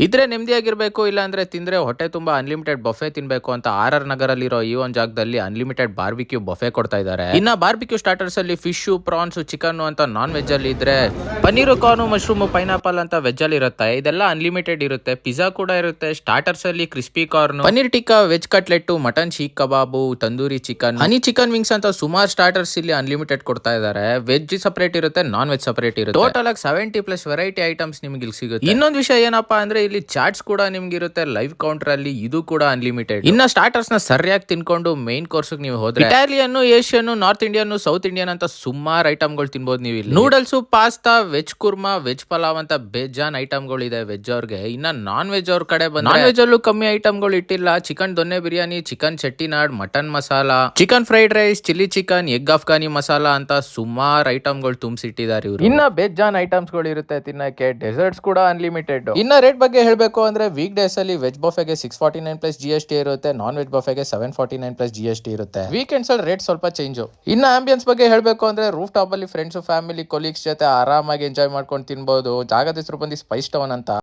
ಇದ್ರೆ ನೆಮ್ಮದಿಯಾಗಿರ್ಬೇಕು, ಇಲ್ಲ ಅಂದ್ರೆ ತಿಂದ್ರೆ ಹೊಟ್ಟೆ ತುಂಬಾ ಅನ್ಲಿಮಿಟೆಡ್ ಬಫೆ ತಿನ್ಬೇಕು ಅಂತ RR ನಗರಲ್ಲಿರೋ ಈ ಒಂದ್ ಜಾಗದಲ್ಲಿ ಅನ್ಲಿಮಿಟೆಡ್ ಬಾರ್ಬಿಕ್ಯೂ ಬಫೆ ಕೊಡ್ತಾ ಇದ್ದಾರೆ. ಇನ್ನ ಬಾರ್ಬಿಕ್ಯೂ ಸ್ಟಾರ್ಟರ್ಸ್ ಅಲ್ಲಿ ಫಿಶ್, ಪ್ರಾನ್ಸ್, ಚಿಕನ್ ಅಂತ ನಾನ್ ವೆಜ್ ಅಲ್ಲಿ ಇದ್ರೆ, ಪನ್ನೀರು, ಕಾರ್ನ್, ಮಶ್ರೂಮ್, ಪೈನಾಪಲ್ ಅಂತ ವೆಜ್ ಅಲ್ಲಿ ಇರುತ್ತೆ. ಇದೆಲ್ಲ ಅನ್ಲಿಮಿಟೆಡ್ ಇರುತ್ತೆ. ಪಿಜ್ಜಾ ಕೂಡ ಇರುತ್ತೆ. ಸ್ಟಾರ್ಟರ್ಸ್ ಅಲ್ಲಿ crispy corn, paneer tikka, veg cutlet, mutton seekh kebab, tandoori chicken, honey chicken wings ಅಂತ ಸುಮಾರು ಸ್ಟಾರ್ಟರ್ಸ್ ಇಲ್ಲಿ ಅನ್ಲಿಮಿಟೆಡ್ ಕೊಡ್ತಾ ಇದ್ದಾರೆ. ವೆಜ್ ಸಪರೇಟ್ ಇರುತ್ತೆ, ನಾನ್ ವೆಜ್ ಸಪರೇಟ್ ಇರುತ್ತೆ. ಟೋಟಲ್ ಆಗಿ 70+ ವೆರೈಟಿ ಐಟಮ್ಸ್ ನಿಮ್ಗೆ ಇಲ್ಲಿ ಸಿಗುತ್ತೆ. ಇನ್ನೊಂದು ವಿಷಯ ಏನಪ್ಪಾ ಅಂದ್ರೆ ಇಲ್ಲಿ ಚಾಟ್ಸ್ ಕೂಡ ನಿಮ್ಗೆ ಇರುತ್ತೆ ಲೈವ್ ಕೌಂಟರ್ ಅಲ್ಲಿ. ಇದು ಕೂಡ ಅನ್ಲಿಮಿಟೆಡ್. ಇನ್ನ ಸ್ಟಾರ್ಟರ್ಸ್ ನ ಸರಿಯಾಗಿ ತಿನ್ಕೊಂಡು ಮೇನ್ ಕೋರ್ಸ್ ನೀವು ಹೋದ್ರೆ Italian, Asian, north Indian, south Indian ಅಂತ ಸುಮಾರು ಐಟಮ್ಗಳು ತಿನ್ಬಹುದು ನೀವು ಇಲ್ಲಿ. Noodles, pasta, veg kurma, veg pulao ಅಂತ ಬೇಜಾನ್ ಐಟಮ್ಗಳು ಇದೆ ವೆಜ್ ಅವ್ರಿಗೆ. ಇನ್ನ ನಾನ್ ವೆಜ್ ಅವ್ರ ಕಡೆ ಬಂದ್ರೆ ನಾನ್ ವೆಜ್ ಅಲ್ಲೂ ಕಮ್ಮಿ ಐಟಮ್ಗಳು ಇಟ್ಟಿಲ್ಲ. Chicken donne biryani, chicken Chettinad, mutton masala, chicken fried rice, chilli chicken, egg Afghani masala ಅಂತ ಸುಮಾರು ಐಟಮ್ಗಳು ತುಂಬಿಸಿಟ್ಟಿದ್ದಾರೆ ಇವರು. ಇನ್ನ ಬೇಜಾನ್ ಐಟಮ್ಸ್ ಗಳು ಇರುತ್ತೆ ತಿನ್ನಕ್ಕೆ. ಡೆಸರ್ಟ್ಸ್ ಕೂಡ ಅನ್ಲಿಮಿಟೆಡ್. ಇನ್ನ ರೇಟ್ ಬಗ್ಗೆ ಹೇಳ್ಬೇಕು ಅಂದ್ರೆ ವೀಕ್ ಡೇಸ್ ಅಲ್ಲಿ ವೆಜ್ ಬಫೆಗೆ 649+ GST ಇರುತ್ತೆ. ನಾನ್ ವೆಜ್ ಬಫೆಗೆ 749+ GST ಇರುತ್ತೆ. ವೀಕೆಂಡ್ಸ್ ಅಲ್ಲಿ ರೇಟ್ ಸ್ವಲ್ಪ ಚೇಂಜ್. ಇನ್ನ ಆಂಬಿಯನ್ಸ್ ಬಗ್ಗೆ ಹೇಳ್ಬೇಕು ಅಂದ್ರೆ ರೂಫ್ ಟಾಪ್ ಅಲ್ಲಿ ಫ್ರೆಂಡ್ಸ್, ಫ್ಯಾಮಿಲಿ, ಕೊಲೀಗ್ಸ್ ಜೊತೆ ಆರಾಮಾಗಿ ಎಂಜಾಯ್ ಮಾಡ್ಕೊಂಡು ತಿನ್ಬಹುದು. ಜಾಗದ ಹೆಸರು ಬಂದು ಸ್ಪೈಸ್ ಟೌನ್ ಅಂತ.